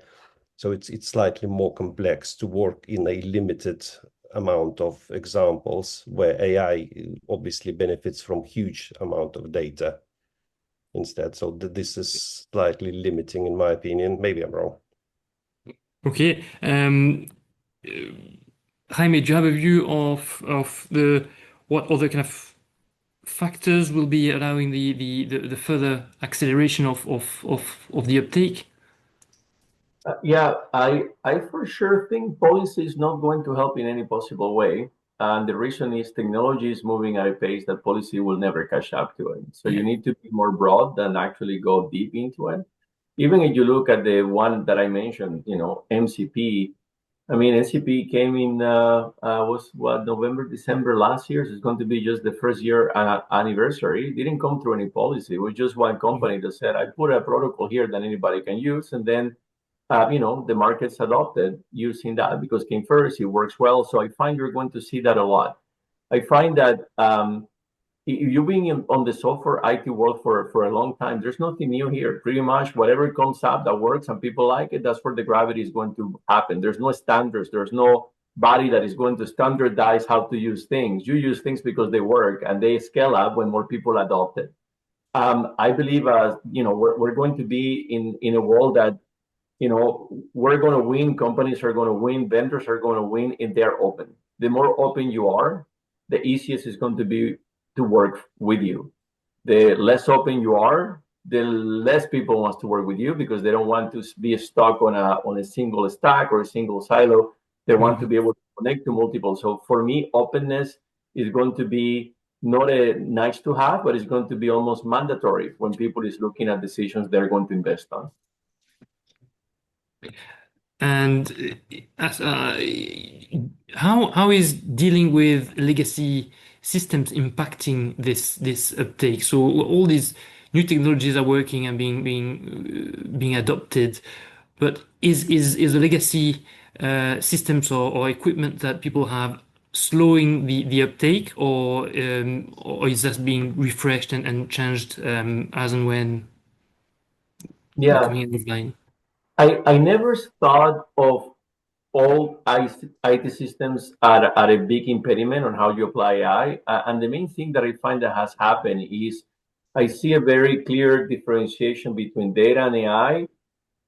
So it's slightly more complex to work in a limited amount of examples, where AI obviously benefits from huge amount of data instead. So this is slightly limiting, in my opinion. Maybe I'm wrong.
Okay. Jaime, do you have a view of what other kind of factors will be allowing the further acceleration of the uptake?
Yeah, I for sure think policy is not going to help in any possible way. And the reason is technology is moving at a pace that policy will never catch up to it. So you need to be more broad than actually go deep into it. Even if you look at the one that I mentioned, MCP. I mean, MCP came in was what, November, December last year. So it's going to be just the first year anniversary. It didn't come through any policy. It was just one company that said, I put a protocol here that anybody can use, and then the market's adopted using that because came first, it works well. So I find you're going to see that a lot. I find that if you've been on the software IT world for a long time, there's nothing new here. Pretty much whatever comes up that works and people like it, that's where the gravity is going to happen. There's no standards. There's no body that is going to standardize how to use things. You use things because they work and they scale up when more people adopt it. I believe, we're going to be in a world that, we're going to win. Companies are going to win. Vendors are going to win if they're open. The more open you are, the easiest is going to be to work with you. The less open you are, the less people want to work with you because they don't want to be stuck on a single stack or a single silo. They want to be able to connect to multiple. So for me, openness is going to be not a nice to have, but it's going to be almost mandatory when people is looking at decisions they're going to invest on.
And how is dealing with legacy systems impacting this uptake? So all these new technologies are working and being adopted, but is the legacy systems or equipment that people have slowing the uptake, or is that being refreshed and changed as and when
Yeah,
coming offline?
I never thought of all IT systems are a big impediment on how you apply AI. And the main thing that I find that has happened is I see a very clear differentiation between data and AI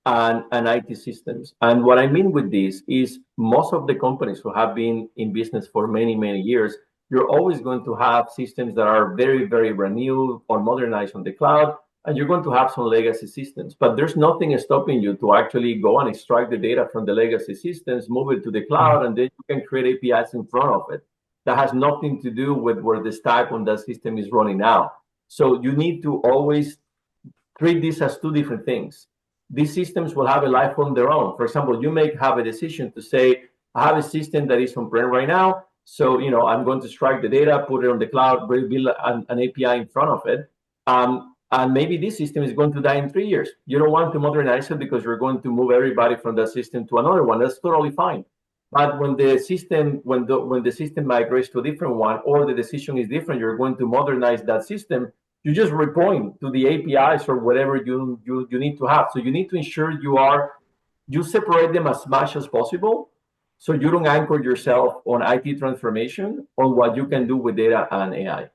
and IT systems. And what I mean with this is most of the companies who have been in business for many, many years, you're always going to have systems that are very, very brand new or modernized on the cloud, and you're going to have some legacy systems. But there's nothing stopping you to actually go and extract the data from the legacy systems, move it to the cloud, and then you can create APIs in front of it. That has nothing to do with where the stack on that system is running now. So you need to always treat this as two different things. These systems will have a life on their own. For example, you may have a decision to say, I have a system that is on-prem right now. So, I'm going to extract the data, put it on the cloud, build an API in front of it. And maybe this system is going to die in 3 years. You don't want to modernize it because you're going to move everybody from that system to another one. That's totally fine. But when the system migrates to a different one, or the decision is different, you're going to modernize that system. You just repoint to the APIs or whatever you need to have. So you need to ensure you separate them as much as possible, so you don't anchor yourself on IT transformation on what you can do with data and AI.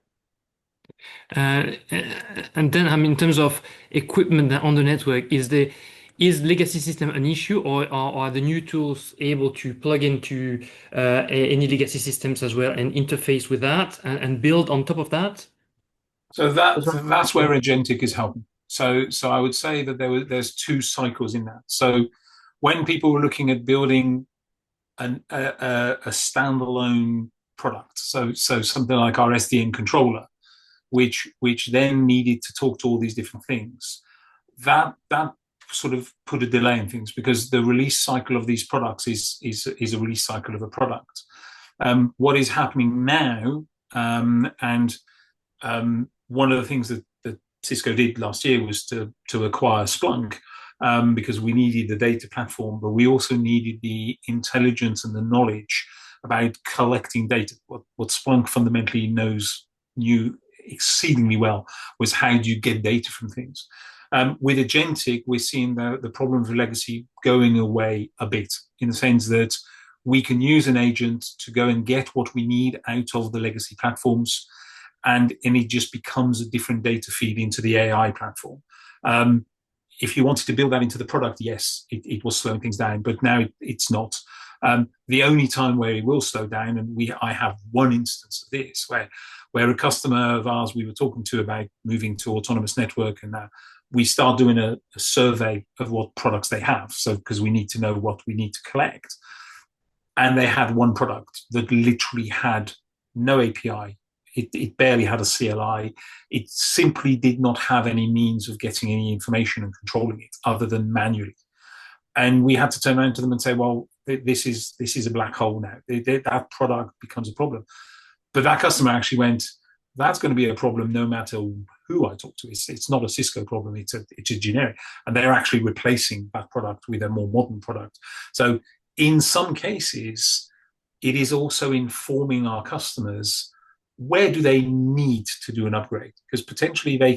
And then, in terms of equipment on the network, is legacy system an issue, or are the new tools able to plug into any legacy systems as well and interface with that and build on top of that?
So that's where agentic is helping. So I would say that there's two cycles in that. So when people were looking at building a standalone product, so something like our SDN controller, which then needed to talk to all these different things, that sort of put a delay in things, because the release cycle of these products is a release cycle of a product. What is happening now, and one of the things that Cisco did last year was to acquire Splunk, because we needed the data platform, but we also needed the intelligence and the knowledge about collecting data. What Splunk fundamentally knew exceedingly well was how do you get data from things. With agentic, we're seeing the problem of legacy going away a bit, in the sense that we can use an agent to go and get what we need out of the legacy platforms, and it just becomes a different data feed into the AI platform. If you wanted to build that into the product, yes, it was slowing things down, but now it's not. The only time where it will slow down, and I have one instance of this, where a customer of ours we were talking to about moving to autonomous network, and we start doing a survey of what products they have, so because we need to know what we need to collect. And they had one product that literally had no API. It barely had a CLI. It simply did not have any means of getting any information and controlling it other than manually. And we had to turn around to them and say, well, this is a black hole now. That product becomes a problem. But that customer actually went, that's going to be a problem no matter who I talk to. It's not a Cisco problem, it's a generic. And they're actually replacing that product with a more modern product. So in some cases, it is also informing our customers where do they need to do an upgrade, because potentially they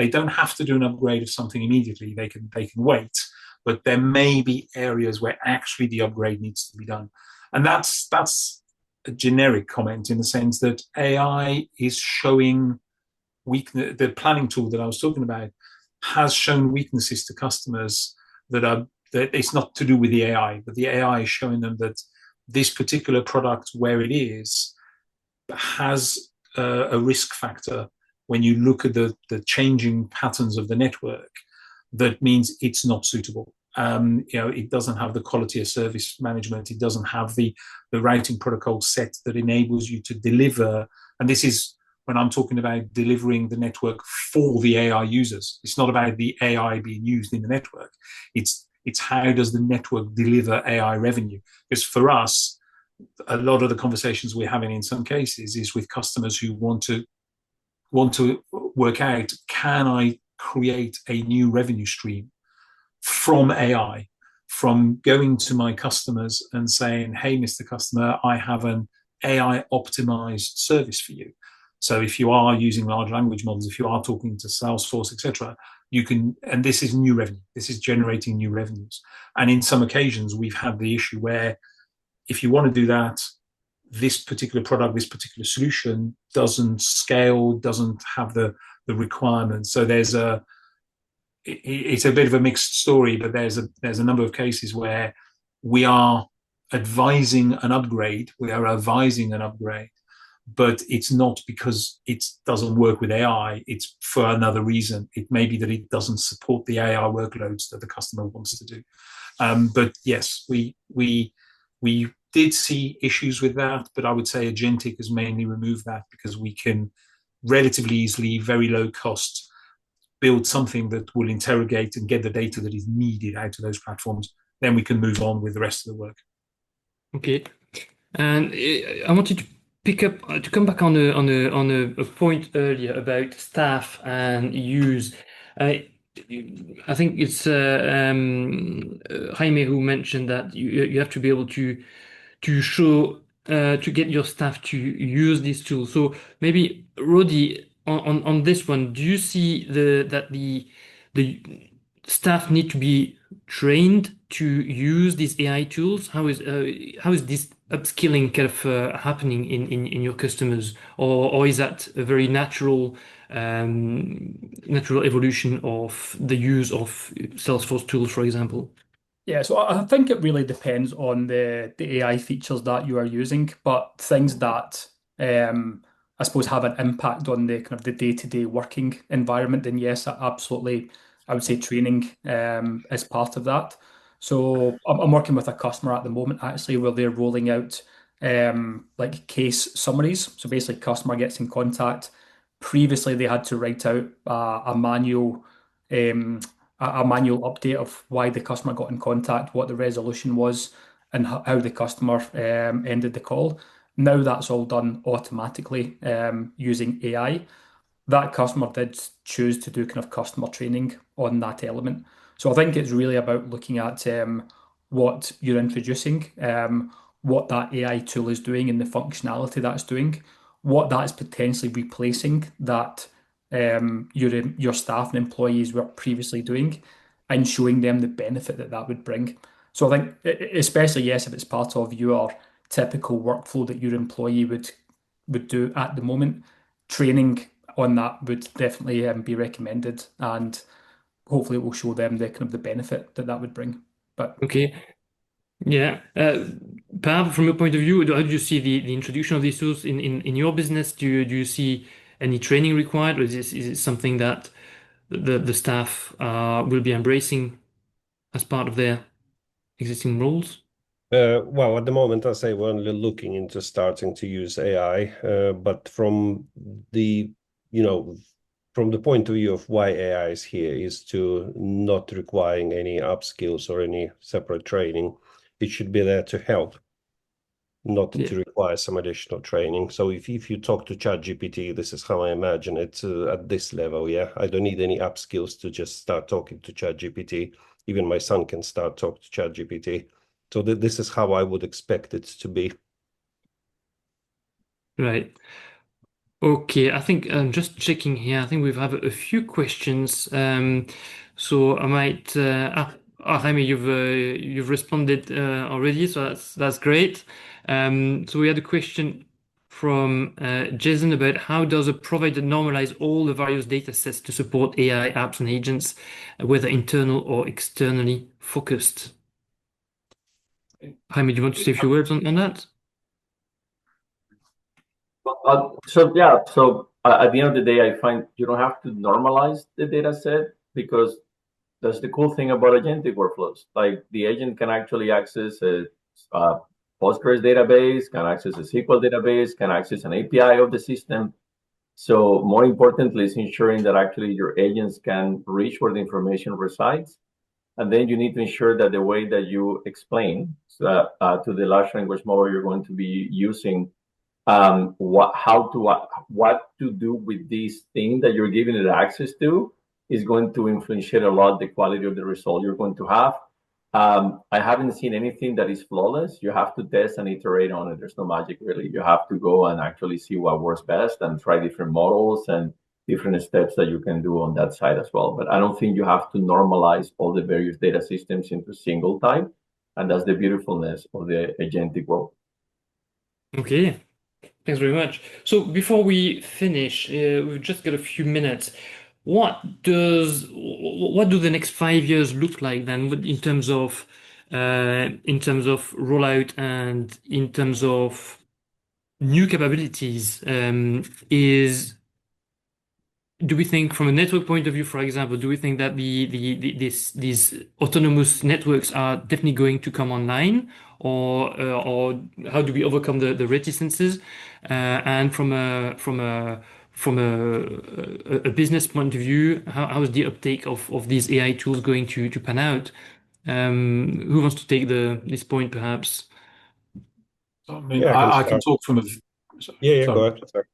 don't have to do an upgrade of something immediately. They can wait, but there may be areas where actually the upgrade needs to be done. And that's a generic comment in the sense that AI is showing weakness. The planning tool that I was talking about has shown weaknesses to customers that it's not to do with the AI, but the AI is showing them that this particular product, where it is, has a risk factor when you look at the changing patterns of the network. That means it's not suitable. It doesn't have the quality of service management. It doesn't have the routing protocol set that enables you to deliver. And this is when I'm talking about delivering the network for the AI users. It's not about the AI being used in the network. It's how does the network deliver AI revenue? Because for us, a lot of the conversations we're having in some cases is with customers who want to work out, can I create a new revenue stream from AI, from going to my customers and saying, hey, Mr. Customer, I have an AI optimized service for you. So if you are using large language models, if you are talking to Salesforce, etc., you can, and this is new revenue. This is generating new revenues. And in some occasions, we've had the issue where if you want to do that, this particular product, this particular solution doesn't scale, doesn't have the requirements. So it's a bit of a mixed story, but there's a number of cases where we are advising an upgrade, but it's not because it doesn't work with AI, it's for another reason. It may be that it doesn't support the AI workloads that the customer wants to do. But yes, we did see issues with that, but I would say Agentic has mainly removed that because we can relatively easily, very low cost, build something that will interrogate and get the data that is needed out of those platforms. Then we can move on with the rest of the work.
Okay, and I wanted to pick up to come back on a point earlier about staff and use. I think it's Jaime who mentioned that you have to be able to show to get your staff to use these tools. So maybe Roddy, on this one, do you see that the staff need to be trained to use these AI tools? How is this upskilling kind of happening in your customers, or is that a very natural evolution of the use of Salesforce tools, for example?
Yeah, so I think it really depends on the AI features that you are using, but things that I suppose have an impact on the kind of the day-to-day working environment, then yes, absolutely, I would say training is part of that. So I'm working with a customer at the moment actually where they're rolling out like case summaries. So basically, customer gets in contact. Previously, they had to write out a manual. A manual update of why the customer got in contact, what the resolution was, and how the customer ended the call. Now that's all done automatically using AI. That customer did choose to do kind of customer training on that element. So I think it's really about looking at what you're introducing, what that AI tool is doing and the functionality that's doing, what that is potentially replacing that your staff and employees were previously doing, and showing them the benefit that that would bring. So I think, especially yes, if it's part of your typical workflow that your employee would do at the moment, training on that would definitely be recommended, and hopefully it will show them the kind of the benefit that that would bring. But
Okay. Yeah. Perhaps from your point of view, how do you see the introduction of these tools in your business? Do you see any training required, or is it something that the staff will be embracing as part of their existing roles?
Well, at the moment, I say we're only looking into starting to use AI, but from the from the point of view of why AI is here is to not requiring any upskills or any separate training. It should be there to help. not
Yeah.
to require some additional training. So if you talk to ChatGPT, this is how I imagine it at this level. Yeah, I don't need any upskills to just start talking to ChatGPT. Even my son can start talking to ChatGPT. So this is how I would expect it to be.
Right. Okay, I think just checking here. I think we have a few questions. So I might. Jaime, you've responded already, so that's great. So we had a question from Jason about how does a provider normalize all the various data sets to support AI apps and agents, whether internal or externally focused? Jaime, do you want to say a few words on that?
At the end of the day, I find you don't have to normalize the data set, because that's the cool thing about agentic workflows. Like, the agent can actually access a Postgres database, can access a SQL database, can access an API of the system. So more importantly is ensuring that actually your agents can reach where the information resides. And then you need to ensure that the way that you explain to the large language model you're going to be using, what to do with this thing that you're giving it access to, is going to influence a lot the quality of the result you're going to have. I haven't seen anything that is flawless. You have to test and iterate on it. There's no magic, really. You have to go and actually see what works best and try different models and different steps that you can do on that side as well. But I don't think you have to normalize all the various data systems into a single type. And that's the beautifulness of the agentic world.
Okay. Thanks very much. So before we finish, we've just got a few minutes. What do the next 5 years look like then, in terms of rollout and in terms of new capabilities? Do we think from a network point of view, for example, do we think that these autonomous networks are definitely going to come online, or how do we overcome the reticences? And from a business point of view, how is the uptake of these AI tools going to pan out? Who wants to take this point, perhaps?
I mean,
Yeah,
I can talk from a
yeah,
sorry.
go ahead. Sorry.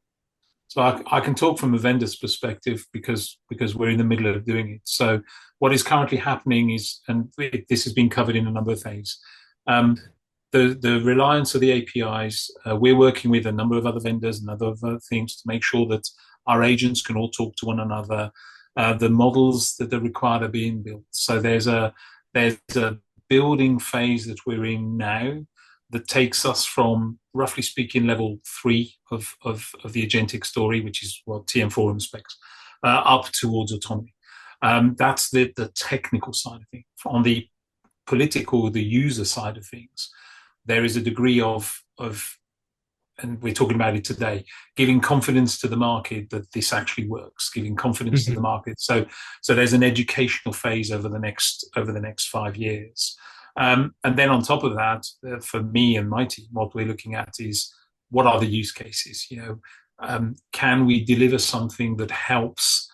So I can talk from a vendor's perspective because we're in the middle of doing it. So what is currently happening is, and this has been covered in a number of things, the reliance of the APIs. We're working with a number of other vendors and other things to make sure that our agents can all talk to one another. The models that are required are being built. So there's a building phase that we're in now that takes us from, roughly speaking, level 3 of the agentic story, which is what TM Forum specs, up towards autonomy. That's the technical side of things. On the political, the user side of things, there is a degree of, and we're talking about it today, giving confidence to the market that this actually works, giving confidence to the market. So there's an educational phase over the next 5 years. And then on top of that, for me and my team, what we're looking at is, what are the use cases? Can we deliver something that helps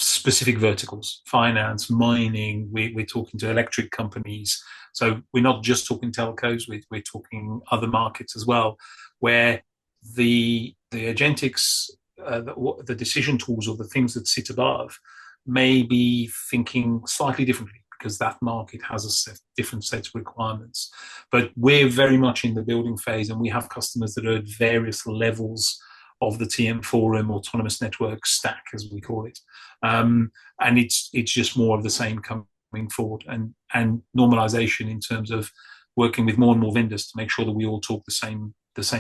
specific verticals, finance, mining? We're talking to electric companies. So we're not just talking telcos, we're talking other markets as well, where the agentics, the decision tools, or the things that sit above, may be thinking slightly differently, because that market has a different set of requirements. But we're very much in the building phase, and we have customers that are at various levels of the TM Forum autonomous network stack, as we call it. And it's just more of the same coming forward, and normalization in terms of working with more and more vendors to make sure that we all talk the same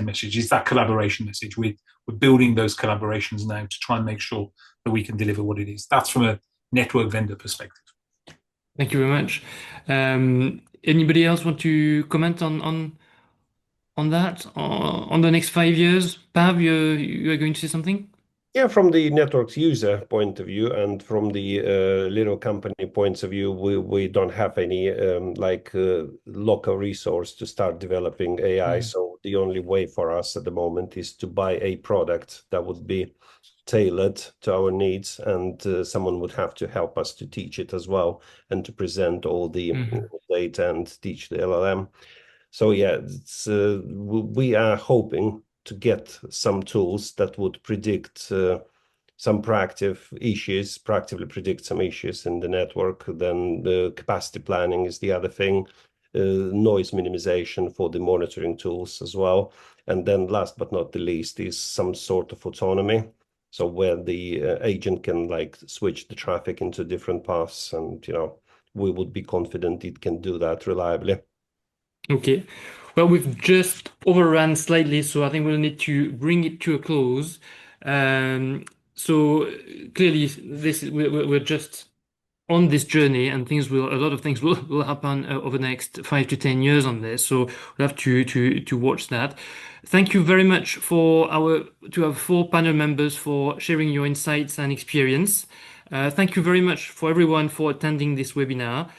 message. It's that collaboration message. We're building those collaborations now to try and make sure that we can deliver what it is. That's from a network vendor perspective.
Thank you very much. Anybody else want to comment on that, on the next 5 years? Pav, you are going to say something?
Yeah, from the network's user point of view and from the little company points of view, we don't have any local resource to start developing AI. So the only way for us at the moment is to buy a product that would be tailored to our needs, and someone would have to help us to teach it as well, and to present all the data and teach the LLM. So yeah, we are hoping to get some tools that would predict some proactively predict some issues in the network. Then the capacity planning is the other thing, noise minimization for the monitoring tools as well. And then last but not the least is some sort of autonomy. So where the agent can like switch the traffic into different paths, and we would be confident it can do that reliably.
Okay. Well, we've just overrun slightly, so I think we'll need to bring it to a close. So clearly, we're just on this journey, and a lot of things will happen over the next 5 to 10 years on this. So we'll have to watch that. Thank you very much to our 4 panel members for sharing your insights and experience. Thank you very much for everyone for attending this webinar.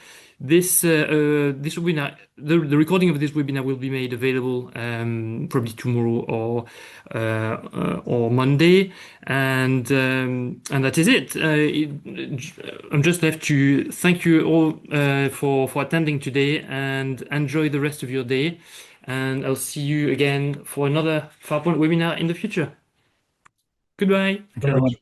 This webinar, the recording of this webinar will be made available probably tomorrow or Monday, and that is it. I'm just left to thank you all for attending today, and enjoy the rest of your day. And I'll see you again for another FarrPoint webinar in the future. Goodbye.
Thank you very much.